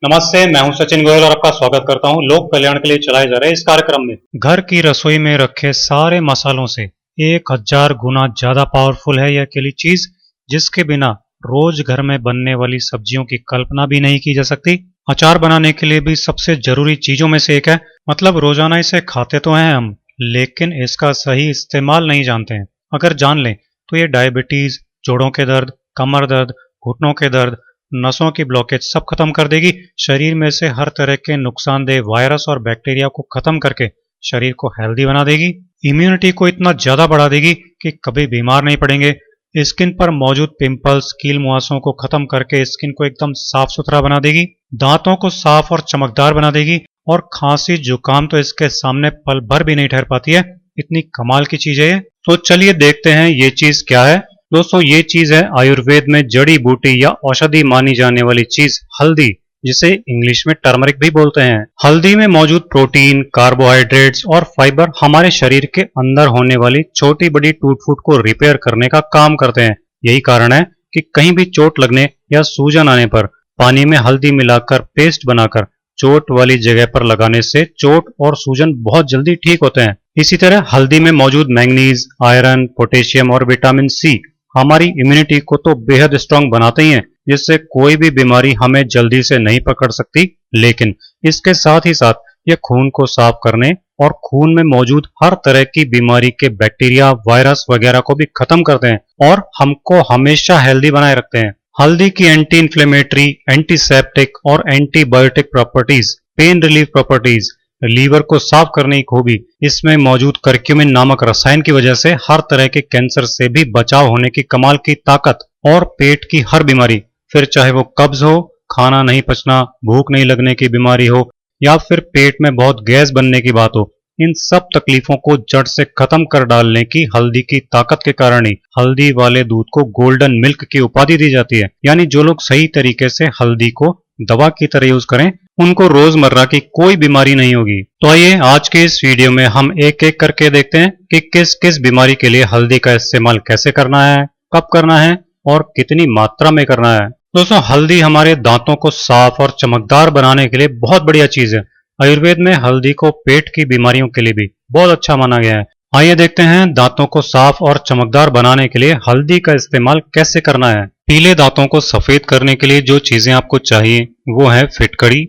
नमस्ते, मैं हूं सचिन गोयल और आपका स्वागत करता हूं लोक कल्याण के लिए चलाए जा रहे इस कार्यक्रम में। घर की रसोई में रखे सारे मसालों से 1000 गुना ज्यादा पावरफुल है यह अकेली चीज, जिसके बिना रोज घर में बनने वाली सब्जियों की कल्पना भी नहीं की जा सकती। अचार बनाने के लिए भी सबसे जरूरी चीजों में से एक है। मतलब रोजाना इसे खाते तो हैं हम, लेकिन इसका सही इस्तेमाल नहीं जानते हैं। अगर जान लें तो ये डायबिटीज, जोड़ों के दर्द, कमर दर्द, घुटनों के दर्द, नसों की ब्लॉकेज सब खत्म कर देगी। शरीर में से हर तरह के नुकसानदेह वायरस और बैक्टीरिया को खत्म करके शरीर को हेल्दी बना देगी। इम्यूनिटी को इतना ज्यादा बढ़ा देगी कि कभी बीमार नहीं पड़ेंगे। स्किन पर मौजूद पिंपल्स, कील मुहासों को खत्म करके स्किन को एकदम साफ सुथरा बना देगी। दांतों को साफ और चमकदार बना देगी। और खांसी जुकाम तो इसके सामने पल भर भी नहीं ठहर पाती है। इतनी कमाल की चीज है ये। तो चलिए देखते हैं ये चीज क्या है। दोस्तों, ये चीज है आयुर्वेद में जड़ी बूटी या औषधि मानी जाने वाली चीज हल्दी, जिसे इंग्लिश में टर्मरिक भी बोलते हैं। हल्दी में मौजूद प्रोटीन, कार्बोहाइड्रेट्स और फाइबर हमारे शरीर के अंदर होने वाली छोटी बड़ी टूट फूट को रिपेयर करने का काम करते हैं। यही कारण है कि कहीं भी चोट लगने या सूजन आने पर पानी में हल्दी मिलाकर पेस्ट बनाकर चोट वाली जगह पर लगाने से चोट और सूजन बहुत जल्दी ठीक होते हैं। इसी तरह हल्दी में मौजूद मैंगनीज, आयरन, पोटेशियम और विटामिन सी हमारी इम्यूनिटी को तो बेहद स्ट्रांग बनाते ही हैं, जिससे कोई भी बीमारी हमें जल्दी से नहीं पकड़ सकती। लेकिन इसके साथ ही साथ ये खून को साफ करने और खून में मौजूद हर तरह की बीमारी के बैक्टीरिया, वायरस वगैरह को भी खत्म करते हैं और हमको हमेशा हेल्दी बनाए रखते हैं। हल्दी की एंटी इंफ्लेमेटरी, एंटीसेप्टिक और antibiotic properties, pain relief properties, liver को साफ करने की खूबी, इसमें मौजूद करक्यूमिन नामक रसायन की वजह से हर तरह के कैंसर से भी बचाव होने की कमाल की ताकत, और पेट की हर बीमारी, फिर चाहे वो कब्ज हो, खाना नहीं पचना, भूख नहीं लगने की बीमारी हो या फिर पेट में बहुत गैस बनने की बात हो, इन सब तकलीफों को जड़ से खत्म कर डालने की हल्दी की ताकत के कारण ही हल्दी वाले दूध को गोल्डन मिल्क की उपाधि दी जाती है। यानी जो लोग सही तरीके से हल्दी को दवा की तरह यूज करें, उनको रोजमर्रा की कोई बीमारी नहीं होगी। तो आइए आज के इस वीडियो में हम एक एक करके देखते हैं कि किस किस बीमारी के लिए हल्दी का इस्तेमाल कैसे करना है, कब करना है और कितनी मात्रा में करना है। दोस्तों, हल्दी हमारे दांतों को साफ और चमकदार बनाने के लिए बहुत बढ़िया चीज है। आयुर्वेद में हल्दी को पेट की बीमारियों के लिए भी बहुत अच्छा माना गया है। आइए देखते हैं दांतों को साफ और चमकदार बनाने के लिए हल्दी का इस्तेमाल कैसे करना है। पीले दांतों को सफेद करने के लिए जो चीजें आपको चाहिए वो है फिटकरी,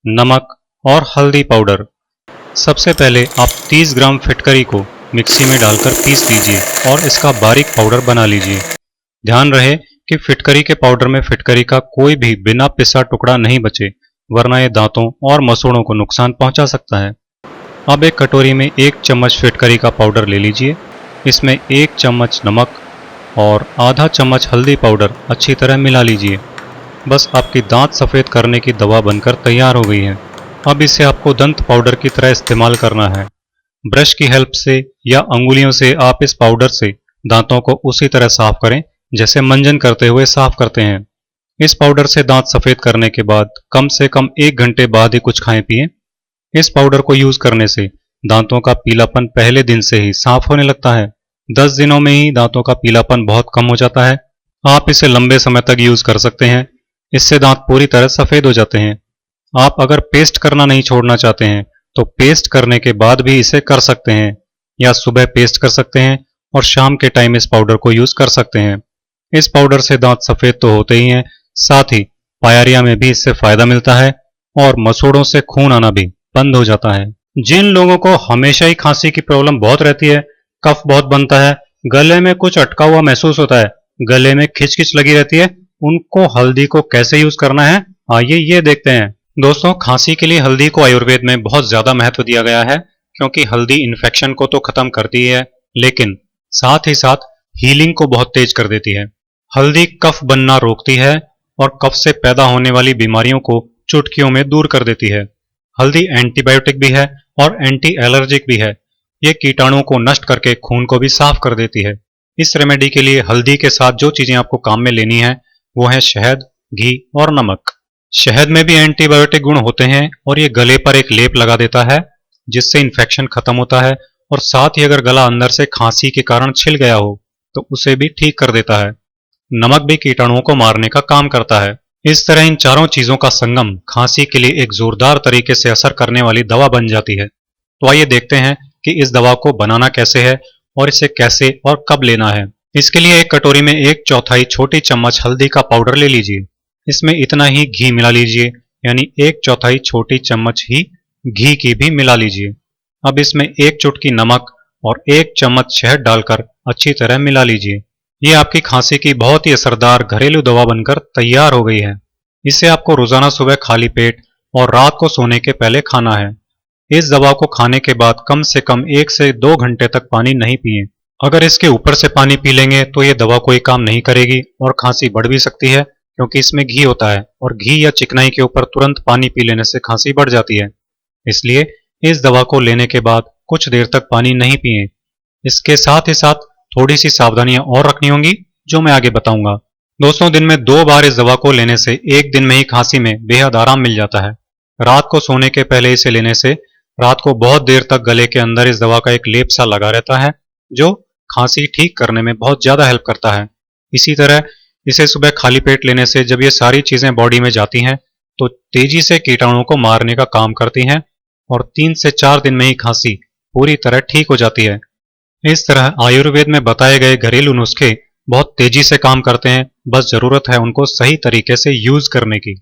नमक और हल्दी पाउडर। सबसे पहले आप 30 ग्राम फिटकरी को मिक्सी में डालकर पीस लीजिए और इसका बारीक पाउडर बना लीजिए। ध्यान रहे कि फिटकरी के पाउडर में फिटकरी का कोई भी बिना पिसा टुकड़ा नहीं बचे, वरना ये दांतों और मसूड़ों को नुकसान पहुंचा सकता है। अब एक कटोरी में 1 चम्मच फिटकरी का पाउडर ले लीजिए। इसमें 1 चम्मच नमक और आधा चम्मच हल्दी पाउडर अच्छी तरह मिला लीजिए। बस आपकी दांत सफ़ेद करने की दवा बनकर तैयार हो गई है। अब इसे आपको दंत पाउडर की तरह इस्तेमाल करना है। ब्रश की हेल्प से या अंगुलियों से आप इस पाउडर से दांतों को उसी तरह साफ करें जैसे मंजन करते हुए साफ करते हैं। इस पाउडर से दांत सफ़ेद करने के बाद कम से कम 1 घंटे बाद ही कुछ खाएं पिएं। इस पाउडर को यूज करने से दांतों का पीलापन पहले दिन से ही साफ होने लगता है। 10 दिनों में ही दांतों का पीलापन बहुत कम हो जाता है। आप इसे लंबे समय तक यूज कर सकते हैं। इससे दांत पूरी तरह सफेद हो जाते हैं। आप अगर पेस्ट करना नहीं छोड़ना चाहते हैं तो पेस्ट करने के बाद भी इसे कर सकते हैं, या सुबह पेस्ट कर सकते हैं और शाम के टाइम इस पाउडर को यूज कर सकते हैं। इस पाउडर से दांत सफेद तो होते ही हैं, साथ ही पायरिया में भी इससे फायदा मिलता है और मसूड़ों से खून आना भी बंद हो जाता है। जिन लोगों को हमेशा ही खांसी की प्रॉब्लम बहुत रहती है, कफ बहुत बनता है, गले में कुछ अटका हुआ महसूस होता है, गले में खिचखिच लगी रहती है, उनको हल्दी को कैसे यूज करना है आइए ये देखते हैं। दोस्तों, खांसी के लिए हल्दी को आयुर्वेद में बहुत ज्यादा महत्व दिया गया है, क्योंकि हल्दी इन्फेक्शन को तो खत्म करती है लेकिन साथ ही साथ हीलिंग को बहुत तेज कर देती है। हल्दी कफ बनना रोकती है और कफ से पैदा होने वाली बीमारियों को चुटकियों में दूर कर देती है। हल्दी एंटीबायोटिक भी है और एंटी एलर्जिक भी है। ये कीटाणुओं को नष्ट करके खून को भी साफ कर देती है। इस रेमेडी के लिए हल्दी के साथ जो चीजें आपको काम में लेनी है वो है शहद, घी और नमक। शहद में भी एंटीबायोटिक गुण होते हैं और ये गले पर एक लेप लगा देता है जिससे इन्फेक्शन खत्म होता है, और साथ ही अगर गला अंदर से खांसी के कारण छिल गया हो तो उसे भी ठीक कर देता है। नमक भी कीटाणुओं को मारने का काम करता है। इस तरह इन चारों चीजों का संगम खांसी के लिए एक जोरदार तरीके से असर करने वाली दवा बन जाती है। तो आइए देखते हैं कि इस दवा को बनाना कैसे है और इसे कैसे और कब लेना है। इसके लिए एक कटोरी में 1/4 छोटी चम्मच हल्दी का पाउडर ले लीजिए। इसमें इतना ही घी मिला लीजिए, यानी 1/4 छोटी चम्मच ही घी की भी मिला लीजिए। अब इसमें 1 चुटकी नमक और 1 चम्मच शहद डालकर अच्छी तरह मिला लीजिए। ये आपकी खांसी की बहुत ही असरदार घरेलू दवा बनकर तैयार हो गई है। इसे आपको रोजाना सुबह खाली पेट और रात को सोने के पहले खाना है। इस दवा को खाने के बाद कम से कम 1 से 2 घंटे तक पानी नहीं पिए। अगर इसके ऊपर से पानी पी लेंगे तो ये दवा कोई काम नहीं करेगी और खांसी बढ़ भी सकती है, क्योंकि इसमें घी होता है और घी या चिकनाई के ऊपर तुरंत पानी पी लेने से खांसी बढ़ जाती है। इसलिए इस दवा को लेने के बाद कुछ देर तक पानी नहीं पिए। इसके साथ ही साथ थोड़ी सी सावधानियां और रखनी होंगी, जो मैं आगे बताऊंगा। दोस्तों, दिन में 2 बार इस दवा को लेने से एक दिन में ही खांसी में बेहद आराम मिल जाता है। रात को सोने के पहले इसे लेने से रात को बहुत देर तक गले के अंदर इस दवा का एक लेप सा लगा रहता है, जो खांसी ठीक करने में बहुत ज्यादा हेल्प करता है। इसी तरह इसे सुबह खाली पेट लेने से जब ये सारी चीजें बॉडी में जाती हैं तो तेजी से कीटाणुओं को मारने का काम करती हैं और 3 से 4 दिन में ही खांसी पूरी तरह ठीक हो जाती है। इस तरह आयुर्वेद में बताए गए घरेलू नुस्खे बहुत तेजी से काम करते हैं, बस जरूरत है उनको सही तरीके से यूज करने की।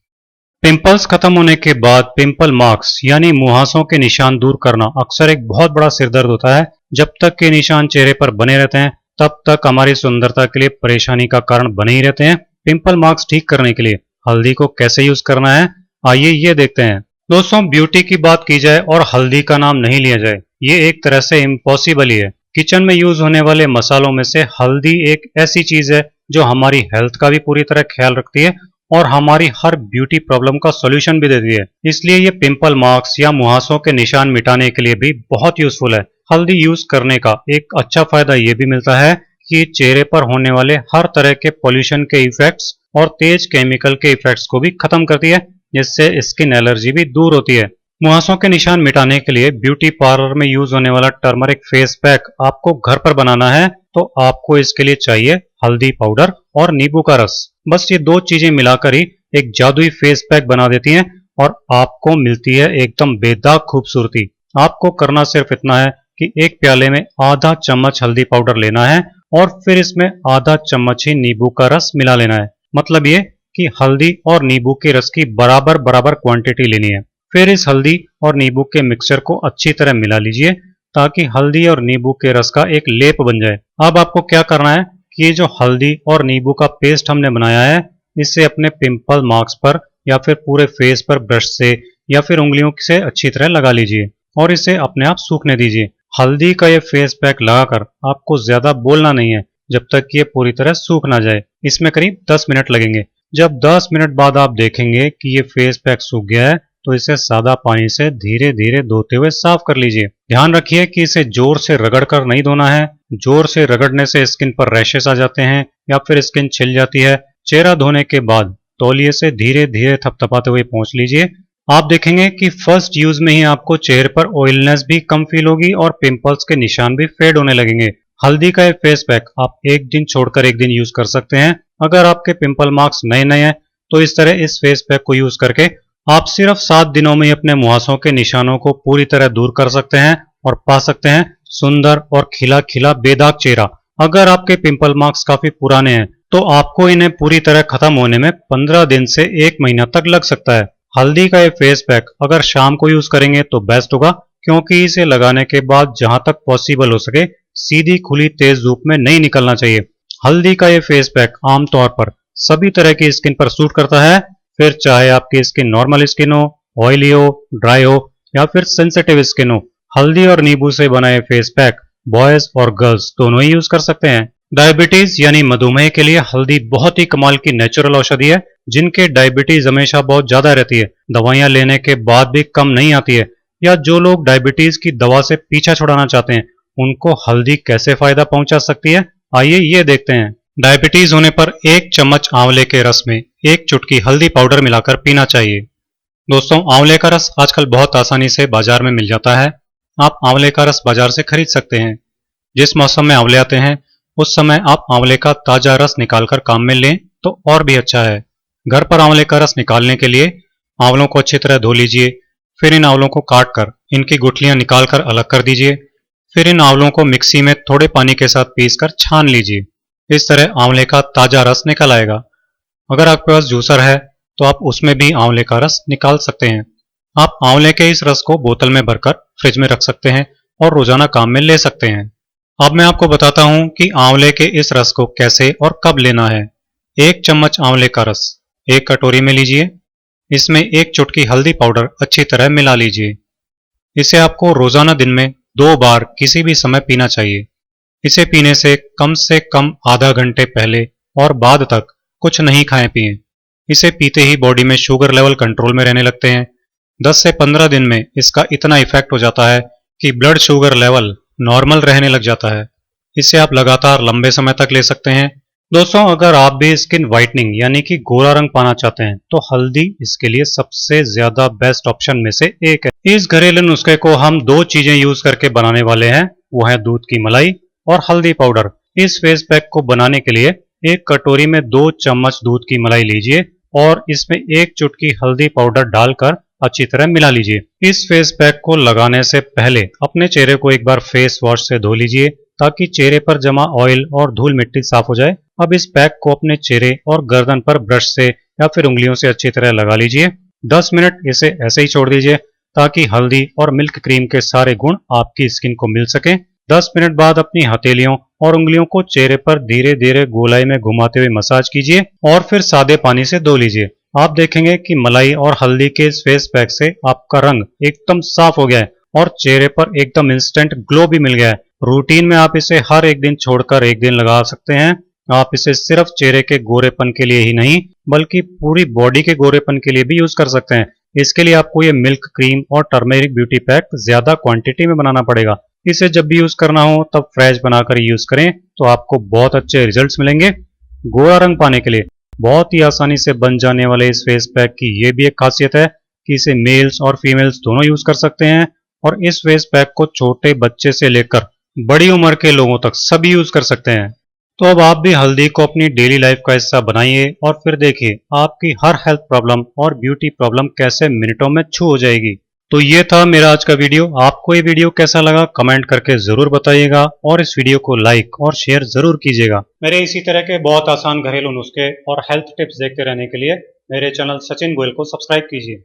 पिंपल्स खत्म होने के बाद पिंपल मार्क्स यानी मुहासों के निशान दूर करना अक्सर एक बहुत बड़ा सिरदर्द होता है। जब तक के निशान चेहरे पर बने रहते हैं तब तक हमारी सुंदरता के लिए परेशानी का कारण बने ही रहते हैं। पिंपल मार्क्स ठीक करने के लिए हल्दी को कैसे यूज करना है, आइए ये देखते हैं। दोस्तों, ब्यूटी की बात की जाए और हल्दी का नाम नहीं लिया जाए, ये एक तरह से इम्पॉसिबल ही है। किचन में यूज होने वाले मसालों में से हल्दी एक ऐसी चीज है जो हमारी हेल्थ का भी पूरी तरह ख्याल रखती है और हमारी हर ब्यूटी प्रॉब्लम का सॉल्यूशन भी देती है। इसलिए ये पिंपल मार्क्स या मुहासों के निशान मिटाने के लिए भी बहुत यूजफुल है। हल्दी यूज करने का एक अच्छा फायदा ये भी मिलता है कि चेहरे पर होने वाले हर तरह के पोल्यूशन के इफेक्ट्स और तेज केमिकल के इफेक्ट्स को भी खत्म करती है, जिससे स्किन एलर्जी भी दूर होती है। मुहासों के निशान मिटाने के लिए ब्यूटी पार्लर में यूज होने वाला टर्मरिक फेस पैक आपको घर पर बनाना है, तो आपको इसके लिए चाहिए हल्दी पाउडर और नींबू का रस। बस ये 2 चीजें मिलाकर ही एक जादुई फेस पैक बना देती हैं और आपको मिलती है एकदम बेदाग खूबसूरती। आपको करना सिर्फ इतना है कि एक प्याले में आधा चम्मच हल्दी पाउडर लेना है और फिर इसमें आधा चम्मच ही नींबू का रस मिला लेना है। मतलब ये कि हल्दी और नींबू के रस की बराबर बराबर क्वांटिटी लेनी है। फिर इस हल्दी और नींबू के मिक्सचर को अच्छी तरह मिला लीजिए ताकि हल्दी और नींबू के रस का एक लेप बन जाए। अब आपको क्या करना है कि ये जो हल्दी और नींबू का पेस्ट हमने बनाया है, इसे अपने पिंपल मार्क्स पर या फिर पूरे फेस पर ब्रश से या फिर उंगलियों से अच्छी तरह लगा लीजिए और इसे अपने आप सूखने दीजिए। हल्दी का ये फेस पैक लगाकर आपको ज्यादा बोलना नहीं है जब तक कि ये पूरी तरह सूख ना जाए। इसमें करीब 10 मिनट लगेंगे। जब 10 मिनट बाद आप देखेंगे कि ये फेस पैक सूख गया है तो इसे सादा पानी से धीरे धीरे धोते हुए साफ कर लीजिए। ध्यान रखिए कि इसे जोर से रगड़ कर नहीं धोना है। जोर से रगड़ने से स्किन पर रैशेस आ जाते हैं या फिर स्किन छिल जाती है। चेहरा धोने के बाद तौलिए से धीरे धीरे थपथपाते हुए पोंछ लीजिए। आप देखेंगे कि फर्स्ट यूज में ही आपको चेहरे पर ऑयलनेस भी कम फील होगी और पिंपल्स के निशान भी फेड होने लगेंगे। हल्दी का ये फेस पैक आप एक दिन छोड़कर एक दिन यूज कर सकते हैं। अगर आपके पिंपल मार्क्स नए नए हैं तो इस तरह इस फेस पैक को यूज करके आप सिर्फ 7 दिनों में ही अपने मुहासों के निशानों को पूरी तरह दूर कर सकते हैं और पा सकते हैं सुंदर और खिला खिला बेदाग चेहरा। अगर आपके पिंपल मार्क्स काफी पुराने हैं तो आपको इन्हें पूरी तरह खत्म होने में 15 दिन से 1 महीना तक लग सकता है। हल्दी का ये फेस पैक अगर शाम को यूज करेंगे तो बेस्ट होगा, क्योंकि इसे लगाने के बाद जहां तक पॉसिबल हो सके सीधी खुली तेज धूप में नहीं निकलना चाहिए। हल्दी का ये फेस पैक आमतौर पर सभी तरह की स्किन पर सूट करता है, फिर चाहे आपकी स्किन नॉर्मल स्किन हो, ऑयली हो, ड्राई हो या फिर सेंसिटिव स्किन हो। हल्दी और नींबू से बनाए फेस पैक बॉयज और गर्ल्स दोनों ही यूज कर सकते हैं। डायबिटीज यानी मधुमेह के लिए हल्दी बहुत ही कमाल की नेचुरल औषधि है। जिनके डायबिटीज हमेशा बहुत ज्यादा रहती है, दवाइयां लेने के बाद भी कम नहीं आती है, या जो लोग डायबिटीज की दवा से पीछा छुड़ाना चाहते हैं, उनको हल्दी कैसे फायदा पहुंचा सकती है, आइए ये देखते हैं। डायबिटीज होने पर 1 चम्मच आंवले के रस में 1 चुटकी हल्दी पाउडर मिलाकर पीना चाहिए। दोस्तों, आंवले का रस आजकल बहुत आसानी से बाजार में मिल जाता है। आप आंवले का रस बाजार से खरीद सकते हैं। जिस मौसम में आंवले आते हैं उस समय आप आंवले का ताजा रस निकालकर काम में लें तो और भी अच्छा है। घर पर आंवले का रस निकालने के लिए आंवलों को अच्छी तरह धो लीजिए। फिर इन आंवलों को काट कर इनकी गुठलियां निकाल कर अलग कर दीजिए। फिर इन आंवलों को मिक्सी में थोड़े पानी के साथ पीसकर छान लीजिए। इस तरह आंवले का ताजा रस निकल आएगा। अगर आपके पास जूसर है तो आप उसमें भी आंवले का रस निकाल सकते हैं। आप आंवले के इस रस को बोतल में भरकर फ्रिज में रख सकते हैं और रोजाना काम में ले सकते हैं। अब मैं आपको बताता हूं कि आंवले के इस रस को कैसे और कब लेना है। 1 चम्मच आंवले का रस एक कटोरी में लीजिए। इसमें 1 चुटकी हल्दी पाउडर अच्छी तरह मिला लीजिए। इसे आपको रोजाना दिन में 2 बार किसी भी समय पीना चाहिए। इसे पीने से कम आधा घंटे पहले और बाद तक कुछ नहीं खाएं पिएं। इसे पीते ही बॉडी में शुगर लेवल कंट्रोल में रहने लगते हैं। 10 से 15 दिन में इसका इतना इफेक्ट हो जाता है कि ब्लड शुगर लेवल नॉर्मल रहने लग जाता है। इसे आप लगातार लंबे समय तक ले सकते हैं। दोस्तों, अगर आप भी स्किन वाइटनिंग यानी कि गोरा रंग पाना चाहते हैं तो हल्दी इसके लिए सबसे ज्यादा बेस्ट ऑप्शन में से एक है। इस घरेलू नुस्खे को हम 2 चीजें यूज करके बनाने वाले हैं, वो है दूध की मलाई और हल्दी पाउडर। इस फेस पैक को बनाने के लिए 1 कटोरी में 2 चम्मच दूध की मलाई लीजिए और इसमें 1 चुटकी हल्दी पाउडर डालकर अच्छी तरह मिला लीजिए। इस फेस पैक को लगाने से पहले अपने चेहरे को एक बार फेस वॉश से धो लीजिए ताकि चेहरे पर जमा ऑयल और धूल मिट्टी साफ हो जाए। अब इस पैक को अपने चेहरे और गर्दन पर ब्रश से या फिर उंगलियों से अच्छी तरह लगा लीजिए। 10 मिनट इसे ऐसे ही छोड़ दीजिए ताकि हल्दी और मिल्क क्रीम के सारे गुण आपकी स्किन को मिल सके। 10 मिनट बाद अपनी हथेलियों और उंगलियों को चेहरे पर धीरे धीरे गोलाई में घुमाते हुए मसाज कीजिए और फिर सादे पानी से धो लीजिए। आप देखेंगे कि मलाई और हल्दी के इस फेस पैक से आपका रंग एकदम साफ हो गया है और चेहरे पर एकदम इंस्टेंट ग्लो भी मिल गया है। रूटीन में आप इसे हर एक दिन छोड़कर एक दिन लगा सकते हैं। आप इसे सिर्फ चेहरे के गोरेपन के लिए ही नहीं बल्कि पूरी बॉडी के गोरेपन के लिए भी यूज कर सकते हैं। इसके लिए आपको ये मिल्क क्रीम और टर्मेरिक ब्यूटी पैक ज्यादा क्वांटिटी में बनाना पड़ेगा। इसे जब भी यूज करना हो तब फ्रेश बनाकर यूज करें तो आपको बहुत अच्छे रिजल्ट्स मिलेंगे। गोरा रंग पाने के लिए बहुत ही आसानी से बन जाने वाले इस फेस पैक की ये भी एक खासियत है कि इसे मेल्स और फीमेल्स दोनों यूज कर सकते हैं और इस फेस पैक को छोटे बच्चे से लेकर बड़ी उम्र के लोगों तक सभी यूज कर सकते हैं। तो अब आप भी हल्दी को अपनी डेली लाइफ का हिस्सा बनाइए और फिर देखिए आपकी हर हेल्थ प्रॉब्लम और ब्यूटी प्रॉब्लम कैसे मिनटों में छू हो जाएगी। तो ये था मेरा आज का वीडियो। आपको ये वीडियो कैसा लगा कमेंट करके जरूर बताइएगा और इस वीडियो को लाइक और शेयर जरूर कीजिएगा। मेरे इसी तरह के बहुत आसान घरेलू नुस्खे और हेल्थ टिप्स देखते रहने के लिए मेरे चैनल सचिन गोयल को सब्सक्राइब कीजिए।